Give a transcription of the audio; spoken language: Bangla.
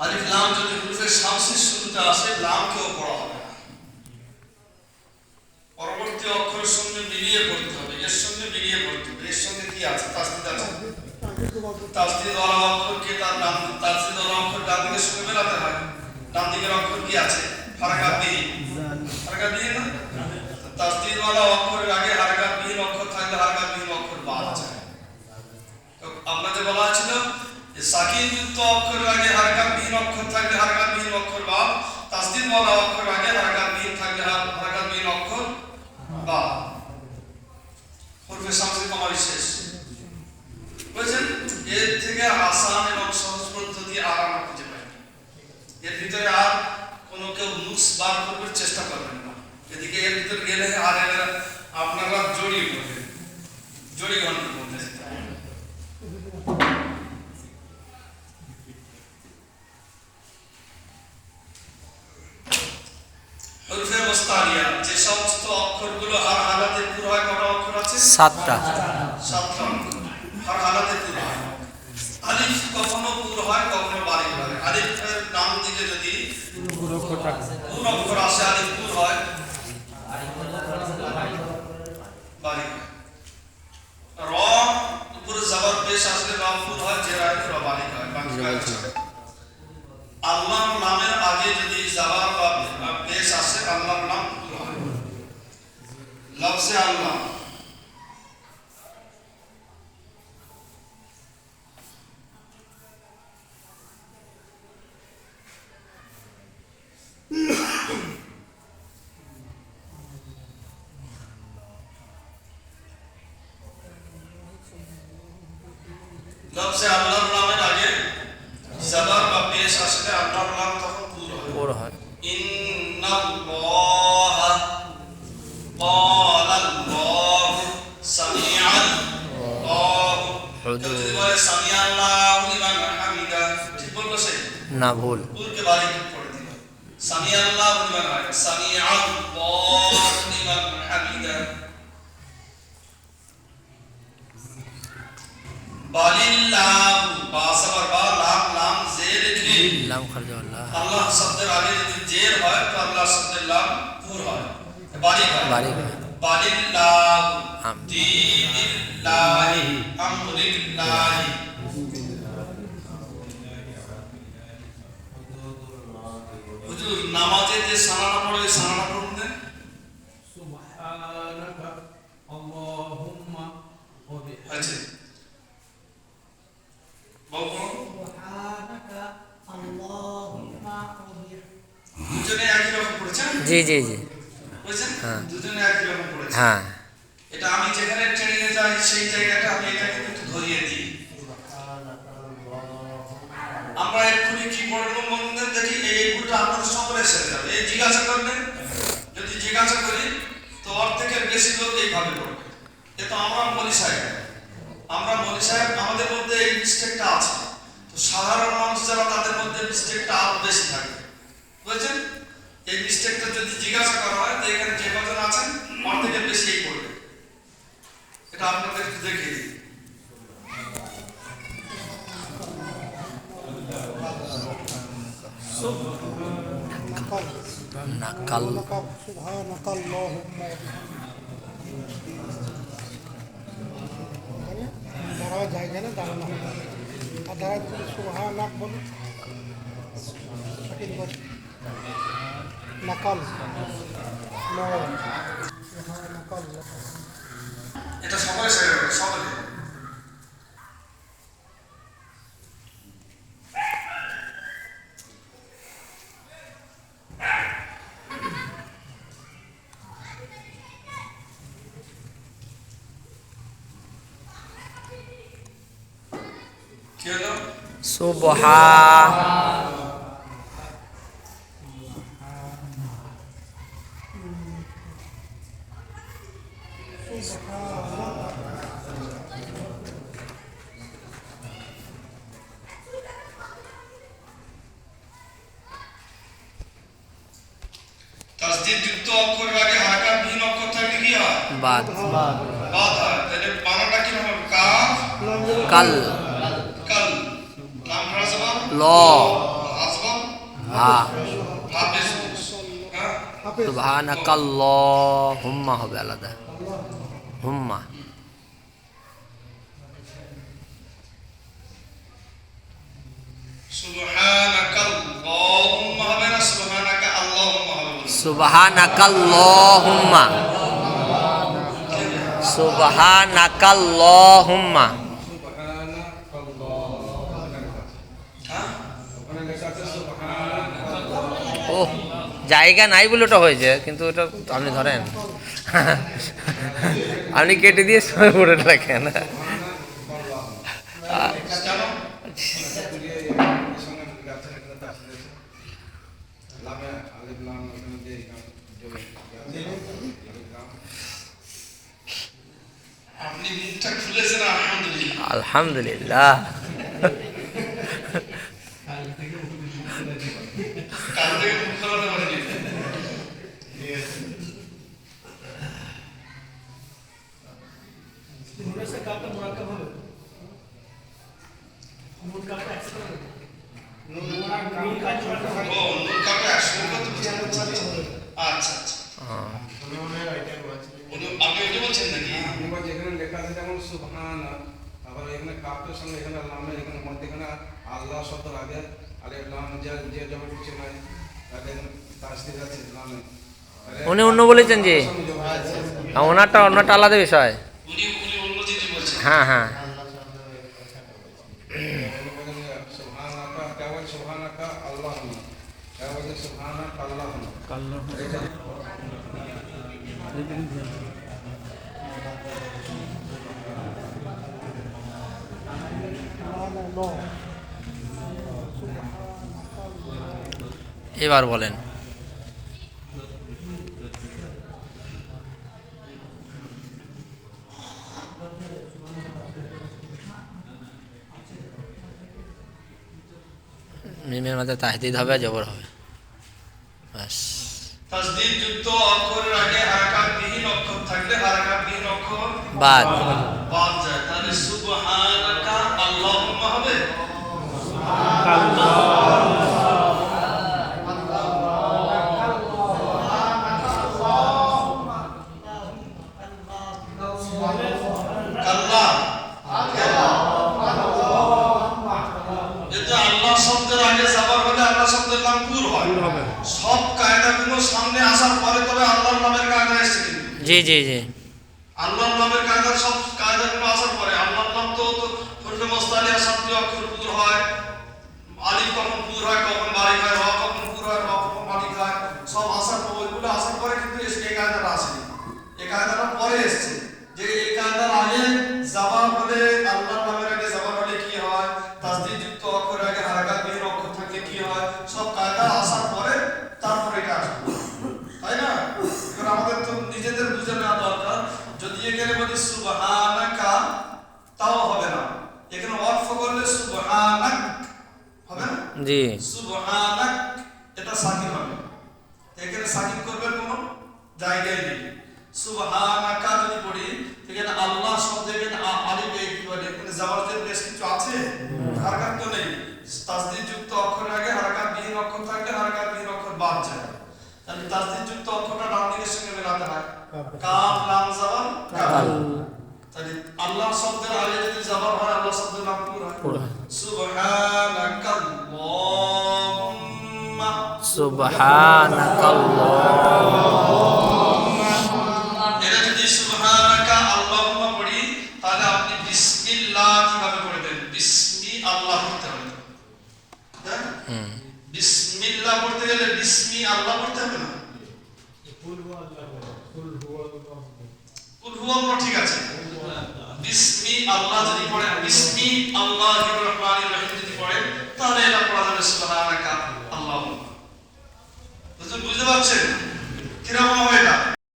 আলিফ লাম যদি হুরুফে শামসির শুরুতে আসে, লামকেও পড়া হবে না, পরবর্তী অক্ষরের সঙ্গে মিলিয়ে পড়তে হবে, এর সঙ্গে মিলিয়ে পড়তে হবে। এর সঙ্গে কি আছে? তাসদিদ আছে। তাসদিদ ওয়ালা অক্ষরকে তার ডান, তাসদিদ ওয়ালা অক্ষর ডান দিকের সঙ্গে মেলাতে হয়। ডান দিকের অক্ষর কি আছে? হারাকাত বিহীন, হারাকাত বিহীন না? তাসদিদ ওয়ালা অক্ষরের আগে হারাকাত বিহীন অক্ষর থাকলে হারাকাত বিহীন অক্ষর বাদ যায়। তো আপনাদের বলা ছিল যে সাকিন যুক্ত অক্ষরের আগে হারাকাত বিহীন অক্ষর থাকলে হারাকাত বিহীন অক্ষর বাদ, তাসদিদ ওয়ালা অক্ষরের আগে হারাকাত বিহীন থাকলে হারাকাত বিহীন অক্ষর বাদ। হুরুফে শামসি কমাই শেষ। বুঝছেন? এর থেকে আসান এবং সহজ পদ্ধতি আর আমরা খুঁজে পাই না। এর ভিতরে আর কোনো কেউ নুকস বার করবার চেষ্টা করবেন না। এদিকে এর ভিতরে গেলে আর আপনারা জড়িয়ে পড়বেন, জড়ি ঘন্টার মধ্যে। হুরুফে মুস্তারিয়া, যে সমস্ত অক্ষরগুলো আর হালাতে পুরো হয়, কত অক্ষর আছে? 7টা। 7টা অক্ষর আর হালাতে পুরো হয়। আলিফ কখনো পুরো হয়, কখনো বারিক হয়। আলিফের ডান দিকে যদি পুরো অক্ষর আসে, আলিফ পুরো হয়, বারিক হয়। র উপরে জবর পেশ আসলে র পুরো হয়, জের আসলে র বারিক হয়, বাকি হয়। আল্লাহর নামের আগে যদি জবর বা পেশ আসে, আল্লাহর নাম পুরো হয়। লফজে আল্লাহ, লফজে আল্লাহর নামের আগে জবর বা পেশ আসলে আল্লাহর নাম তখন পুরো হয়। ইন্নাল্লাহা ক্বালাল্লাহু সামিআল্লাহু, যদি বলে সামিআল্লাহু লিমান হামিদা, ঠিক বলবো? সে না, ভুল। ভুলকে বারিক করে দিল। সামিআল্লাহু লিমান হামিদা, সামিআল্লাহু লিমান হামিদা। বালিল্লাহু, বা সবার বা, লাম লাম জের লি, লাম খারজা আল্লাহ। আল্লাহ শব্দের আগে যদি জের হয় তো আল্লাহ শব্দের লাম পুর হয়, বারিক হয়। বারিক হয়। বালিল্লাহু দীনিল্লাহি আমরিল্লাহি। হুজুর নামাজে যে সালানা পড়ে, সালানা পড়ুন দেন। সুবহানাকা আল্লাহুম্মা ওয়া আছে বলো, সুবহানাকা আল্লাহুম্মা ওয়া দুজনে একই রকম পড়েছেন? জি জি জি, বুঝছেন? হ্যাঁ। দুজনে একই রকম পড়েছেন। হ্যাঁ। এটা আমি যেখানে ট্রেনিং এ যাই সেই জায়গাটা আমি এটা কিন্তু একটু ধরিয়ে দিই। আমরা এক্ষুনি কি পড়বো বন্ধুদের, দেখি এইগুলো আপনাদের সকলের সাথে যাবে। এই জিজ্ঞাসা করবেন, যদি জিজ্ঞাসা করি তো অর্ধেকের বেশি লোক এইভাবে পড়বে। এ তো আমরা মলি সাহেব, আমরা মলি সাহেব, আমাদের মধ্যে এই মিস্টেকটা আছে। তো সাধারণ মানুষ যারা, তাদের মধ্যে মিস্টেকটা আরো বেশি থাকে। বুঝছেন? এই মিস্টেকটা যদি জিজ্ঞাসা করা হয় তো এখানে যে কজন আছেন অর্ধেকের বেশি এই পড়বে। এটা আপনাদের একটু দেখিয়ে দিই। নাকাল। দাঁড়াওয়া জায়গা না, দাঁড়ানো আর দাঁড়ায় সুবহানাক বলি, সঠিক বলি নাকাল নাকাল। এটা সকলে শেখা যাবে, সকলে। কি হলো? তাসদীদ যুক্ত অক্ষরের আগে হারাকাত বিহীন অক্ষর থাকলে কি হয়? বাদ। বাদ হয়। তাহলে বানানটা কি হবে? কাফ কাল। কাল, লাম রাজবা ল। আজবা হা হাফেজ মানুষ। হ্যাঁ হাফেজ সুবহানাকাল্লাহুম্মা হবে আলাদা হুম্মা সুবহানাকাল্লাহুম্মা হবে না সুবহানাকা আল্লাহুম্মা হবে? সুবহানাকাল্লাহুম্মা সুবহানাকাল্লাহুম্মা হ্যাঁ ওখানে লেখা আছে সুবহানাল্লাহ। ও জায়গা নাই বলে ওটা হয়েছে, কিন্তু ওটা আপনি ধরেন আপনি কেটে দিয়ে সময় পড়ে রাখেন। কেন? আপনি মুখটা খুলেছেন আলহামদুলিল্লাহ। আলহামদুলিল্লাহ। কাল থেকে মুখ খোলাতে পারিনি। ও নুন কাপে 100 কত বলছেন? আচ্ছা আচ্ছা আপনি ওইটা বলছেন নাকি? এবার যেখানে লেখা আছে যেমন সুবহানা, আবার এখানে কাপের সঙ্গে এখানে নামে এখানে মধ্যখানে আল্লাহ শব্দ আগে আর এর নাম যে যে জমি কিছু নাই তাকে এখানে তাসদিদ আছে নামে। উনি অন্য বলেছেন যে ওনারটা আলাদা বিষয়। উনি অন্য জিনিস বলছেন। হ্যাঁ হ্যাঁ সুবহানাকা কেবল সুবহানাকা আল্লাহুম্মা, কেবল সুবহানাকা আল্লাহুম্মা। এবার বলেন। মিমের মধ্যে তাহদিদ হবে, জবর হবে, ব্যাস। তাসদীদ যুক্ত অক্ষরের আগে হারাকাত বিহীন অক্ষর থাকলে হারাকাত বিহীন অক্ষর বাদ বাদ যায়। তাহলে সুবহানাকা আল্লাহুম্মা হবে? কাল্লা যেহেতু আল্লাহ শব্দের আগে যাবার হলে আল্লাহ শব্দের নাম কুর হয়। সব কায়দাগুলো সামনে আসার পরে তবে আল্লাহর নামের কায়দা এসেছে কিন্তু। জি জি জি আল্লাহর নামের কায়দা সব কায়দাগুলো আসার পরে আল্লাহর নাম তো হরফে মুস্তালিয়া সাতটি অক্ষর পুর হয়। আলিফ কখন পুর হয়, কখন বারিক হয়, র কখন পুর হয়, র কখন বারিক হয়, সব আসার পর ওইগুলো আসার পরে কিন্তু এই কায়দাটা আসেনি। এই কায়দাটা পরে এসেছে যে এই কায়দার আগে যাবার হলে আল্লাহর নামের আগে যাবার হলে কি হয়, তাসদীদ যুক্ত অক্ষরের আগে হারাকাত বিহীন অক্ষর থাকলে কি হয়, সব কায়দা আসার পরে তারপরে এটা আসবে, তাই না? এবার আমাদের তো নিজেদের বুঝে নেওয়া দরকার। যদি এখানে বলি সুবহানাকা তাও হবে না, এখানে ওয়াকফ করলে সুবহানাক হবে না? জি সুবহানাক এটা সাকিন হবে, এখানে সাকিন করবেন কোনো জায়গায় নেই। সুবহানাকা যদি পড়ি এখানে আল্লাহ শব্দে এখানে আলিফ কি বলে এখানে জাবারদের বেশ কিছু আছে, হারাকাত তো নেই। তাসদীদ যুক্ত অক্ষরের আগে হারাকাত বিহীন অক্ষর থাকলে হারাকাত বিহীন অক্ষর বাদ যায়। তাহলে তাসদীদ যুক্ত অক্ষরটা ডান দিকের সঙ্গে মেলাতে হয়, কাফ লাম জাবার কাল। তাহলে আল্লাহ শব্দের আগে যদি জাবার হয় আল্লাহ শব্দের নাম পুরো হয়। সুবহানাকাল্লাহুম্মা সুবহানাকাল্লাহ। এটা যদি সুবহানাকা আল্লাহুম্মা পড়ি তাহলে আপনি বিসমিল্লাহ কিভাবে পড়বেন? বিসমি আল্লাহ পড়তে হবে, হ্যাঁ? বিসমিল্লাহ পড়তে গেলে বিসমি আল্লাহ পড়তে হবে না? কুল হুয়াল্লাহ ঠিক আছে। বিসমি আল্লাহ যদি পড়েন, বিসমি আল্লাহির রহমানির রহিম যদি পড়েন তাহলে এটা পড়া যাবে সুবহানাকা আল্লাহুম্মা। বুঝতে পারছেন কিরকম হবে এটা?